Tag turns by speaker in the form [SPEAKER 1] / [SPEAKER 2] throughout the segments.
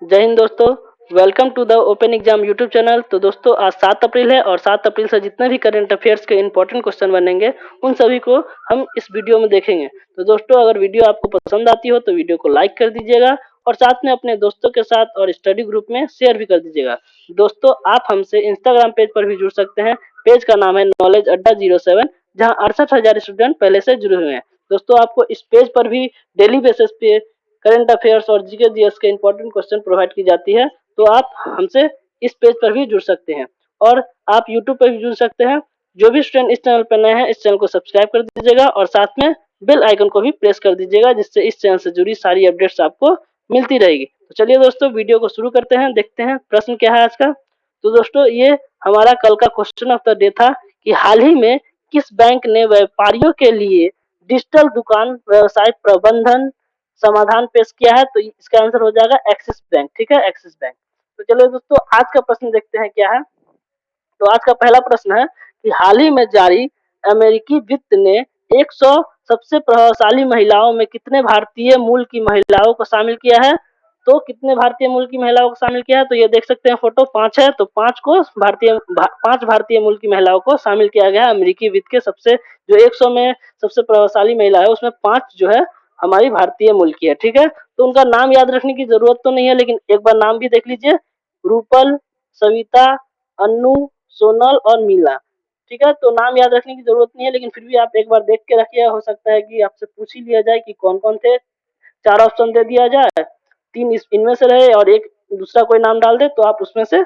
[SPEAKER 1] जय हिंद दोस्तों। Welcome to the open exam YouTube channel. तो दोस्तों आज 7 अप्रैल है और 7 अप्रैल से जितने भी करंट अफेयर्स के इंपॉर्टेंट क्वेश्चन बनेंगे उन सभी को हम इस वीडियो में देखेंगे। तो दोस्तों अगर वीडियो आपको पसंद आती हो तो वीडियो को लाइक कर दीजिएगा और साथ में अपने दोस्तों के साथ और स्टडी ग्रुप में शेयर भी कर दीजिएगा। दोस्तों आप हमसे इंस्टाग्राम पेज पर भी जुड़ सकते हैं। पेज का नाम है नॉलेज अड्डा 07, जहाँ 68,000 स्टूडेंट पहले से जुड़े हुए हैं। दोस्तों आपको इस पेज पर भी डेली बेसिस पे करंट अफेयर्स और जीके जीएस के इंपॉर्टेंट क्वेश्चन प्रोवाइड की जाती है। तो आप हमसे इस पेज पर भी जुड़ सकते हैं और आप यूट्यूब पर भी जुड़ सकते हैं। जो भी स्टूडेंट इस चैनल पर नए हैं इस चैनल को सब्सक्राइब कर दीजिएगा और साथ में बेल आइकन को भी प्रेस कर दीजिएगा, जिससे इस चैनल से जुड़ी सारी अपडेट्स आपको मिलती रहेगी। तो चलिए दोस्तों वीडियो को शुरू करते हैं, देखते हैं प्रश्न क्या है आज का। तो दोस्तों ये हमारा कल का क्वेश्चन ऑफ द डे था कि हाल ही में किस बैंक ने व्यापारियों के लिए डिजिटल दुकान व्यवसाय प्रबंधन समाधान पेश किया है। तो इसका आंसर हो जाएगा एक्सिस बैंक। ठीक है, एक्सिस बैंक। तो चलिए दोस्तों आज का प्रश्न देखते हैं क्या है। तो आज का पहला प्रश्न है कि हाल ही में जारी अमेरिकी वित्त ने 100 सबसे प्रभावशाली महिलाओं में कितने भारतीय मूल की महिलाओं को शामिल किया है। तो कितने भारतीय मूल की महिलाओं को शामिल किया है, तो ये देख सकते हैं फोटो 5 है। तो 5 भारतीय मूल की महिलाओं को शामिल किया गया है। अमेरिकी वित्त के सबसे जो 100 में सबसे प्रभावशाली महिला है उसमें 5 जो है हमारी भारतीय मूल की है। ठीक है, तो उनका नाम याद रखने की जरूरत तो नहीं है, लेकिन एक बार नाम भी देख लीजिए। रूपल, सविता, अनु, सोनल और मीला। ठीक है, तो नाम याद रखने की जरूरत नहीं है, लेकिन फिर भी आप एक बार देख के रखिए। हो सकता है कि आपसे पूछ ही लिया जाए कि कौन कौन थे। 4 ऑप्शन दे दिया जाए, 3 इनमें से रहे और एक दूसरा कोई नाम डाल दे तो आप उसमें से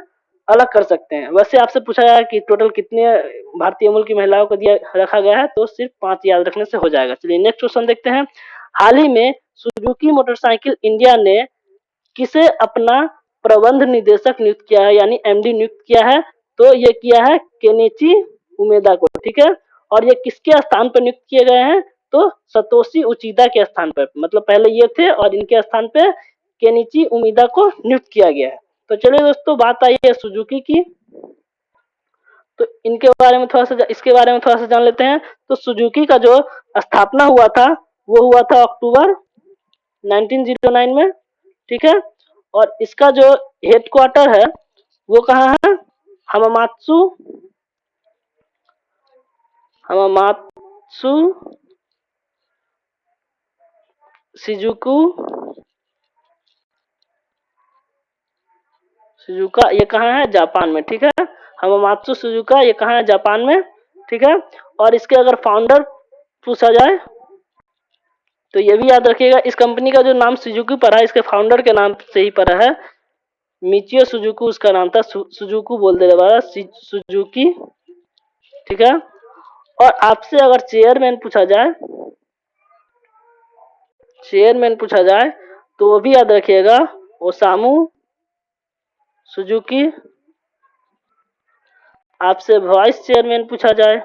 [SPEAKER 1] अलग कर सकते हैं। वैसे आपसे पूछा जाए कि टोटल कितने भारतीय मूल की महिलाओं को दिया रखा गया है, तो सिर्फ 5 याद रखने से हो जाएगा। चलिए नेक्स्ट क्वेश्चन देखते हैं। हाल ही में सुजुकी मोटरसाइकिल इंडिया ने किसे अपना प्रबंध निदेशक नियुक्त किया है, यानी एमडी नियुक्त किया है। तो ये किया है केनिची उमेदा को। ठीक है, और ये किसके स्थान पर नियुक्त किए गए हैं, तो सतोशी उचिदा के स्थान पर। मतलब पहले ये थे और इनके स्थान पे केनिची उमिदा को नियुक्त किया गया है। तो चलिए दोस्तों बात आई है सुजुकी की, तो इनके बारे में थोड़ा सा इसके बारे में थोड़ा सा जान लेते हैं। तो सुजुकी का जो स्थापना हुआ था वो हुआ था अक्टूबर 1909 में। ठीक है, और इसका जो हेडक्वार्टर है वो कहाँ है, हमामात्सु हमामात्सु शिजुकू सुजुका, ये कहाँ है, जापान में। ठीक है, हमामात्सु सुजुका ये कहाँ है, जापान में। ठीक है, और इसके अगर फाउंडर पूछा जाए तो ये भी याद रखिएगा, इस कंपनी का जो नाम सुजुकी पड़ा है इसके फाउंडर के नाम से ही पड़ा है। मिचियो सुजुकी उसका नाम था। सुजुकी बोल दे रहा सुजुकी। ठीक है, और आपसे अगर चेयरमैन पूछा जाए तो वो भी याद रखिएगा, ओसामू सुजुकी। आपसे वाइस चेयरमैन पूछा जाए,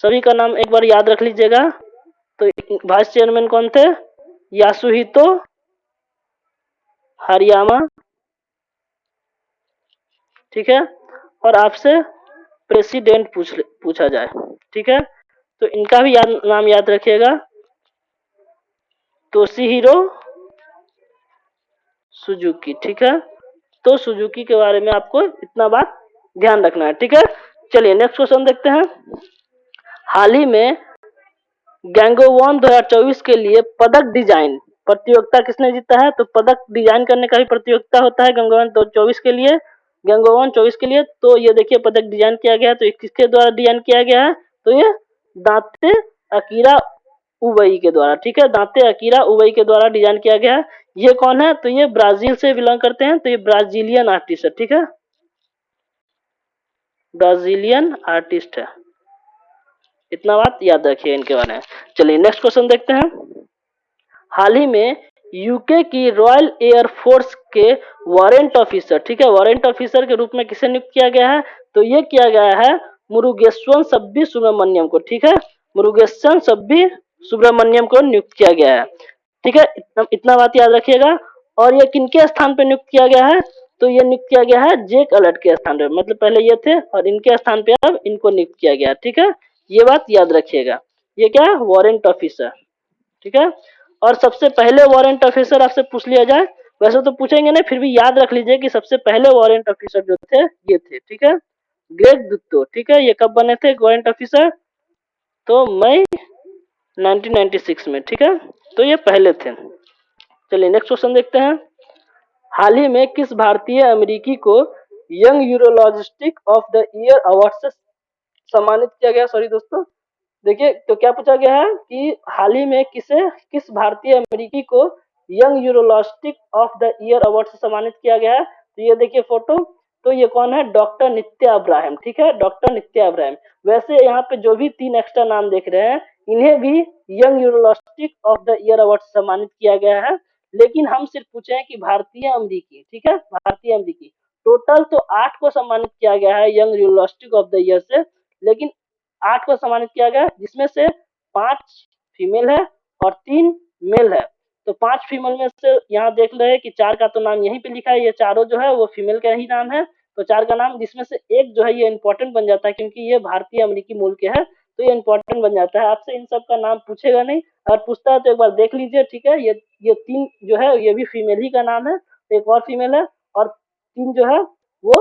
[SPEAKER 1] सभी का नाम एक बार याद रख लीजिएगा। तो वाइस चेयरमैन कौन थे, यासुहितो हरियामा। ठीक है, और आपसे प्रेसिडेंट पूछा जाए, ठीक है, तो इनका भी नाम याद रखिएगा, तोशिहिरो सुजुकी। ठीक है, तो सुजुकी के बारे में आपको इतना बात ध्यान रखना है। ठीक है, चलिए नेक्स्ट क्वेश्चन देखते हैं। हाल ही में गैंगोवॉन 2024 के लिए पदक डिजाइन प्रतियोगिता किसने जीता है। तो पदक डिजाइन करने का भी प्रतियोगिता होता है गैंगोवॉन 24 के लिए, गैंगोवॉन 24 के लिए। तो ये देखिए पदक डिजाइन किया गया है, तो किसके द्वारा डिजाइन किया गया है, तो ये दाते अकीरा उबई के द्वारा। ठीक है, दाते अकीरा उबई के द्वारा डिजाइन किया गया है। ये कौन है, तो ये ब्राजील से बिलोंग करते हैं, तो ये ब्राजीलियन आर्टिस्ट है। ठीक है, ब्राजीलियन आर्टिस्ट है, इतना बात याद रखिए इनके बारे में। चलिए नेक्स्ट क्वेश्चन देखते हैं। हाल ही में यूके की रॉयल एयर फोर्स के वारंट ऑफिसर, ठीक है, वारंट ऑफिसर के रूप में किसे नियुक्त किया गया है, तो ये किया गया है मुरुगेश्वर सब्बी सुब्रमण्यम को। ठीक है, मुरुगेश्वर सब्बी सुब्रमण्यम को नियुक्त किया गया है। ठीक है, इतना बात याद रखिएगा। और ये किनके स्थान पर नियुक्त किया गया है, तो ये नियुक्त किया गया है जेक अलर्ट के स्थान पर। मतलब पहले ये थे और इनके स्थान पे अब इनको नियुक्त किया गया। ठीक है, ये बात याद रखिएगा। ये क्या है, वारंट ऑफिसर। ठीक है, और सबसे पहले वारंट ऑफिसर आपसे पूछ लिया जाए वैसे तो पूछेंगे नहीं, फिर भी याद रख लीजिए कि सबसे पहले वारंट ऑफिसर जो थे ये थे, ठीक है, ग्रेग दुत्तो, ठीक है। ये कब बने थे वारंट ऑफिसर? तो मई 1996 में, ठीक है। तो ये पहले थे। चलिए नेक्स्ट क्वेश्चन देखते हैं। हाल ही में किस भारतीय अमेरिकी को young urologist of the year award से सम्मानित किया गया? सॉरी दोस्तों, देखिए तो क्या पूछा गया है कि हाल ही में किस भारतीय अमेरिकी को young urologist of the year award से सम्मानित किया गया है? तो ये देखिए फोटो, तो ये कौन है? डॉक्टर नित्या अब्राहम, ठीक है, डॉक्टर नित्या अब्राहम। वैसे यहाँ पे जो भी 3 एक्स्ट्रा नाम देख रहे हैं, इन्हें भी young urologist of the year award से सम्मानित किया गया है। लेकिन हम सिर्फ पूछे हैं कि भारतीय अमेरिकी, ठीक है, भारतीय अमेरिकी। टोटल तो 8 को सम्मानित किया गया है young urologist of the year से, लेकिन 8 को सम्मानित किया गया, जिसमें से 5 फीमेल है और 3 मेल है। तो 5 फीमेल में से यहाँ देख रहे हैं कि 4 का तो नाम यहीं पे लिखा है, ये चारों जो है वो फीमेल का ही नाम है। तो 4 का नाम, जिसमें से एक जो है ये इंपॉर्टेंट बन जाता है, क्योंकि ये भारतीय अमेरिकी मूल के है, तो ये इंपॉर्टेंट बन जाता है। आपसे इन सब का नाम पूछेगा नहीं, अगर पूछता है तो एक बार देख लीजिए, ठीक है। ये 3 जो है ये भी फीमेल ही का नाम है, एक और फीमेल है, और 3 जो है वो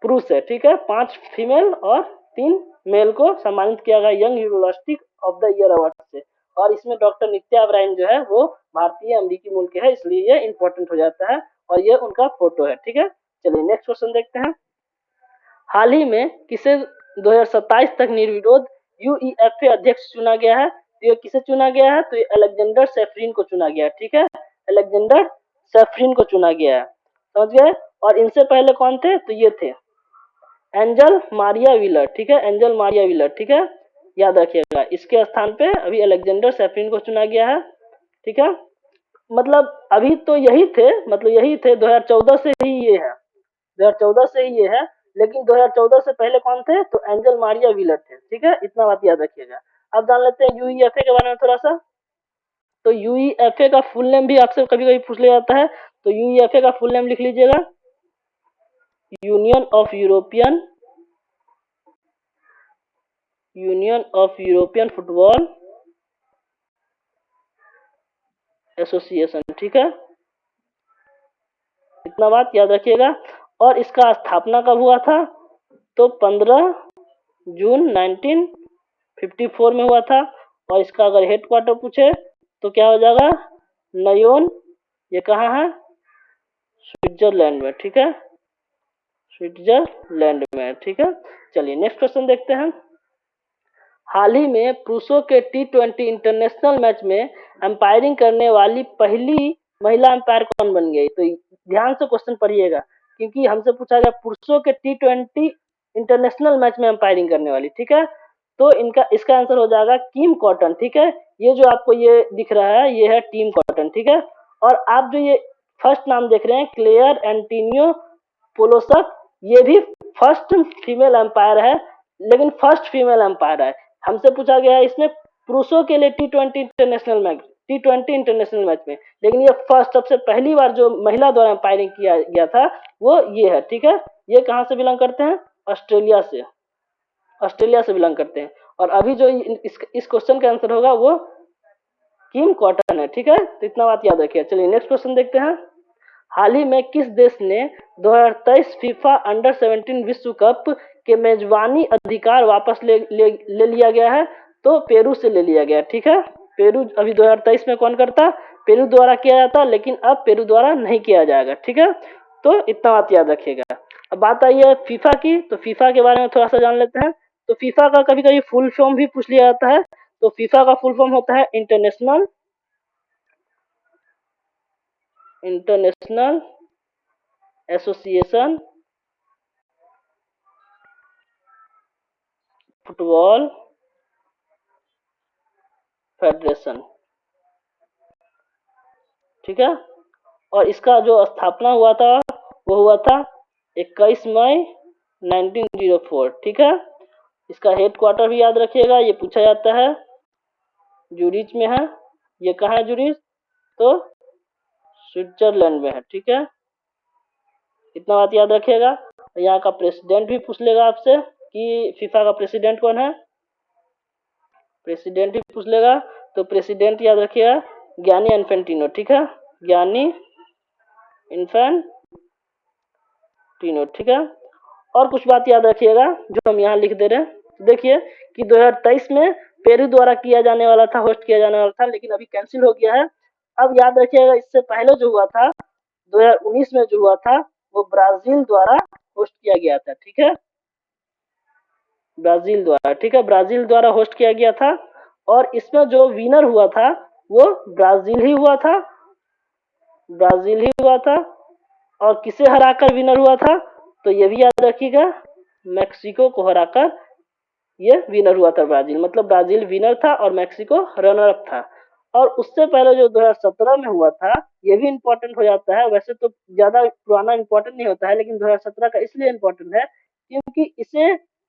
[SPEAKER 1] पुरुष है, ठीक है। 5 फीमेल और 3 मेल को सम्मानित किया गया young urologist of the year award से। और इसमें डॉक्टर नित्या अब्राहम जो है वो भारतीय अमेरिकी मूल के है, इसलिए ये इंपॉर्टेंट हो जाता है, और ये उनका फोटो है, ठीक है। चलिए नेक्स्ट क्वेश्चन देखते हैं। हाल ही में किसे 2027 तक निर्विरोध यूईएफए अध्यक्ष चुना गया है? तो ये किसे चुना गया है? तो ये अलेक्जेंडर सेफरीन को चुना गया है, ठीक है, अलेक्जेंडर सेफरीन को चुना गया है, समझ गए। और इनसे पहले कौन थे? तो ये थे एंजल मारिया व्हीलर, ठीक है, एंजल मारिया व्हीलर, ठीक है, याद रखिएगा। इसके स्थान पे अभी अलेक्जेंडर सेफरीन को चुना गया है, ठीक है। मतलब अभी तो यही थे, मतलब यही थे, 2014 से ही ये है, 2014 से ही ये है, लेकिन 2014 से पहले कौन थे? तो एंजल मारिया व्हीलर थे, ठीक है, इतना बात याद रखिएगा। अब जान लेते हैं यूईएफए के बारे में थोड़ा सा। तो यूईएफए का फुल नेम भी आपसे कभी कभी पूछ लिया जाता है, तो यूईएफए का फुल नेम लिख लीजिएगा, union of European football association, ठीक है, इतना बात याद रखिएगा। और इसका स्थापना कब हुआ था? तो 15 जून 1954 में हुआ था। और इसका अगर हेडक्वार्टर पूछे तो क्या हो जाएगा? नयोन, ये कहाँ है? स्विट्जरलैंड में, ठीक है, स्विट्जरलैंड में, ठीक है। चलिए नेक्स्ट क्वेश्चन देखते हैं। हाल ही में पुरुषों के T20 इंटरनेशनल मैच में अंपायरिंग करने वाली पहली महिला अंपायर कौन बन गई? तो ध्यान से क्वेश्चन पढ़िएगा, क्योंकि हमसे पूछा गया पुरुषों के T20 इंटरनेशनल मैच में अंपायरिंग करने वाली, ठीक है। तो इसका आंसर हो जाएगा किम कॉटन, ठीक है। ये जो आपको ये दिख रहा है ये है टीम कॉटन, ठीक है। और आप जो ये फर्स्ट नाम देख रहे हैं क्लेयर एंटीनियो पोलोसक, ये भी फर्स्ट फीमेल अंपायर है, लेकिन फर्स्ट फीमेल अंपायर है। हमसे पूछा गया है इसमें पुरुषों के लिए T20 इंटरनेशनल मैच में, लेकिन ये फर्स्ट सबसे पहली बार जो महिला द्वारा अंपायरिंग किया गया था वो ये है, ठीक है। ये कहाँ से बिलोंग करते हैं? ऑस्ट्रेलिया से बिलोंग करते हैं। और अभी जो इस क्वेश्चन का आंसर होगा वो किम कॉटन है, ठीक है, तो इतना बात याद रखिए। चलिए नेक्स्ट क्वेश्चन देखते हैं। हाल ही में किस देश ने 2023 फीफा अंडर 17 विश्व कप के मेजबानी अधिकार वापस ले लिया गया है? तो पेरू से ले लिया गया, ठीक है। पेरू अभी 2023 में कौन करता? पेरू द्वारा किया जाता, लेकिन अब पेरू द्वारा नहीं किया जाएगा, ठीक है। तो इतना बात याद रखिएगा। अब बात आई है फीफा की, तो फीफा के बारे में थोड़ा सा जान लेते हैं। तो फीफा का कभी कभी फुल फॉर्म भी पूछ लिया जाता है। तो फीफा का फुल फॉर्म होता है इंटरनेशनल एसोसिएशन फुटबॉल फेडरेशन, ठीक है। और इसका जो स्थापना हुआ था वो हुआ था 21 मई 1904, ठीक है। इसका हेडक्वार्टर भी याद रखिएगा, ये पूछा जाता है, जूरिच में है। ये कहाँ है जूरिच? तो स्विट्जरलैंड में है, ठीक है, इतना बात याद रखिएगा। यहाँ का प्रेसिडेंट भी पूछ लेगा आपसे कि फीफा का प्रेसिडेंट कौन है, प्रेसिडेंट ही पूछ लेगा। तो प्रेसिडेंट याद रखिएगा ज्ञानी इन्फेंटिनो, ठीक है, ज्ञानी इन्फेंटिनो, ठीक है। और कुछ बात याद रखिएगा जो हम यहाँ लिख दे रहे हैं। देखिए कि 2023 में पेरू द्वारा किया जाने वाला था, होस्ट किया जाने वाला था, लेकिन अभी कैंसिल हो गया है। अब याद रखिएगा इससे पहले जो हुआ था 2019 में जो हुआ था वो ब्राजील द्वारा होस्ट किया गया था, ठीक है, ब्राजील द्वारा, ठीक है, ब्राजील द्वारा होस्ट किया गया था। और इसमें जो विनर हुआ था वो ब्राजील ही हुआ था, ब्राजील ही हुआ था। और किसे हराकर विनर हुआ था, तो ये भी याद रखिएगा, मैक्सिको को हराकर ये विनर हुआ था ब्राजील, मतलब ब्राजील विनर था और मैक्सिको रनर अप था। और उससे पहले जो 2017 में हुआ था ये भी इम्पोर्टेंट हो जाता है, वैसे तो ज्यादा पुराना इम्पोर्टेंट नहीं होता है, लेकिन 2017 का इसलिए इम्पोर्टेंट है क्योंकि इसे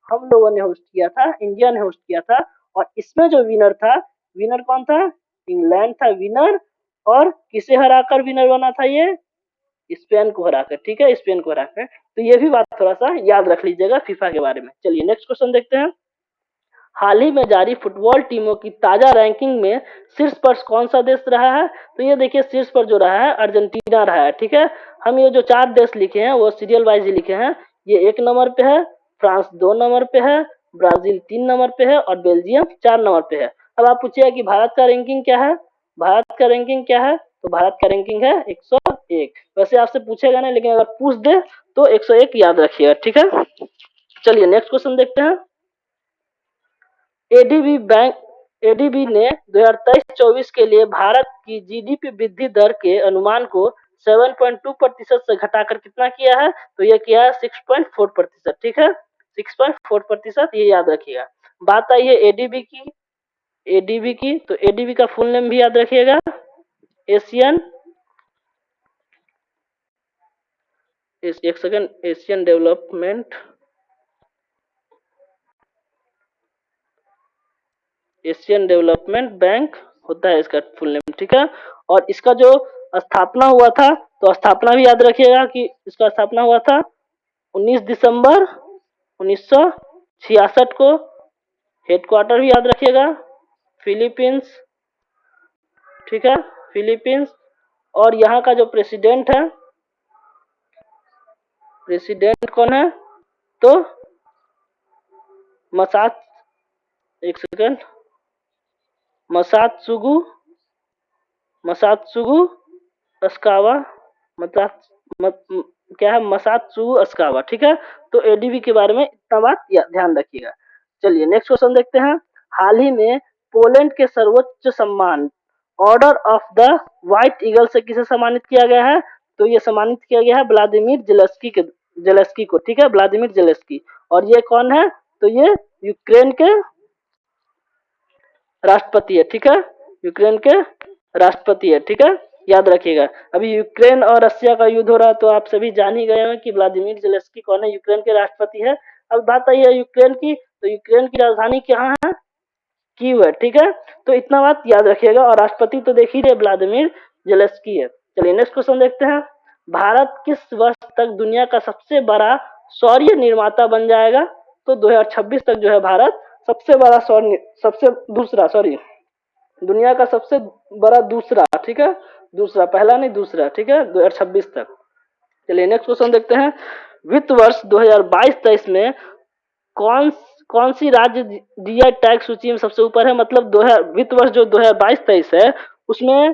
[SPEAKER 1] हम लोगों ने होस्ट किया था, इंडिया ने होस्ट किया था। और इसमें जो विनर था, विनर कौन था, इंग्लैंड था विनर। और किसे हराकर विनर बना था ये, स्पेन को हराकर, ठीक है, स्पेन को हराकर। तो ये भी बात थोड़ा सा याद रख लीजिएगा फीफा के बारे में। चलिए नेक्स्ट क्वेश्चन देखते हैं। हाल ही में जारी फुटबॉल टीमों की ताजा रैंकिंग में शीर्ष पर कौन सा देश रहा है, तो ये देखिए शीर्ष पर जो रहा है अर्जेंटीना रहा है, ठीक है। हम ये जो 4 देश लिखे हैं वो सीरियल वाइज ही लिखे हैं। ये 1 नंबर पे है, फ्रांस 2 नंबर पे है, ब्राजील 3 नंबर पे है और बेल्जियम 4 नंबर पे है। अब आप पूछिए कि भारत का रैंकिंग क्या है, भारत का रैंकिंग क्या है, तो भारत का रैंकिंग है 101। वैसे आपसे पूछेगा नहीं, लेकिन अगर पूछ दे तो 101 याद रखिएगा, ठीक है। चलिए नेक्स्ट क्वेश्चन देखते हैं। एडीबी ने 2023-24 के लिए भारत की जीडीपी वृद्धि दर के अनुमान को 7.2% से घटाकर कितना किया है, तो ये किया है 6.4%, ठीक है, 6.4%, ये याद रखिएगा। बात आई है एडीबी की, तो एडीबी का फुल नेम भी याद रखिएगा, एशियन, एक सेकंड, एशियन डेवलपमेंट बैंक होता है इसका फुल नेम, ठीक है। और इसका जो स्थापना हुआ था, तो स्थापना भी याद रखिएगा कि इसका स्थापना हुआ था 19 दिसंबर 1966 को। हेडक्वार्टर भी याद रखिएगा, फिलीपींस, ठीक है, फिलीपींस। और यहाँ का जो प्रेसिडेंट है, प्रेसिडेंट कौन है, तो मसात, एक सेकंड, मसात्सुगु अस्कावा, क्या है, मसात्सुगु अस्कावा, ठीक है। तो एडीबी के बारे में इतना बात ध्यान रखिएगा। चलिए नेक्स्ट क्वेश्चन देखते हैं। हाल ही में पोलैंड के सर्वोच्च सम्मान order of the white eagle से किसे सम्मानित किया गया है, तो ये सम्मानित किया गया है व्लादिमीर जेलेस्की को, ठीक है, व्लादिमीर जेलेस्की। और ये कौन है, तो ये यूक्रेन के राष्ट्रपति है, ठीक है, यूक्रेन के राष्ट्रपति है, ठीक है, याद रखिएगा। अभी यूक्रेन और रशिया का युद्ध हो रहा है, तो आप सभी जान ही गए हैं कि व्लादिमीर जेलेस्की कौन है, यूक्रेन के राष्ट्रपति है। अब बात आई है यूक्रेन की, तो यूक्रेन की राजधानी कहाँ है, कीव है, ठीक है। तो इतना बात याद रखिएगा। और राष्ट्रपति तो देख ही रहे व्लादिमीर जेलेस्की है। चलिए नेक्स्ट क्वेश्चन देखते हैं। भारत किस वर्ष तक दुनिया का सबसे बड़ा सौर निर्माता बन जाएगा, तो 2026 तक जो है भारत सबसे बड़ा दुनिया का सबसे बड़ा दूसरा, ठीक है, दूसरा, पहला नहीं दूसरा, ठीक है, 2026 तक। चलिए नेक्स्ट क्वेश्चन देखते हैं। वित्त वर्ष 2022-23 में कौन सी राज्य जीआई टैग सूची में सबसे ऊपर है, मतलब वित्त वर्ष जो 2022-23 है उसमें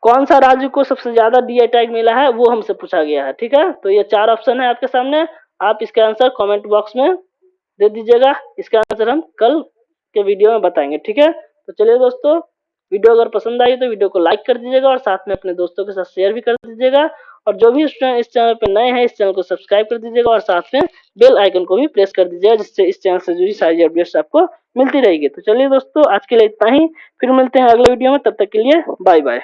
[SPEAKER 1] कौन सा राज्य को सबसे ज्यादा डीआई टैग मिला है, वो हमसे पूछा गया है, ठीक है। तो ये 4 ऑप्शन है आपके सामने, आप इसका आंसर कमेंट बॉक्स में दे दीजिएगा। इसका आंसर हम कल के वीडियो में बताएंगे, ठीक है। तो चलिए दोस्तों, वीडियो अगर पसंद आई तो वीडियो को लाइक कर दीजिएगा और साथ में अपने दोस्तों के साथ शेयर भी कर दीजिएगा। और जो भी इस चैनल पर नए हैं, इस चैनल को सब्सक्राइब कर दीजिएगा और साथ में बेल आइकन को भी प्रेस कर दीजिएगा, जिससे इस चैनल से जुड़ी सारी अपडेट्स आपको मिलती रहेगी। तो चलिए दोस्तों, आज के लिए इतना ही, फिर मिलते हैं अगले वीडियो में, तब तक के लिए बाय बाय।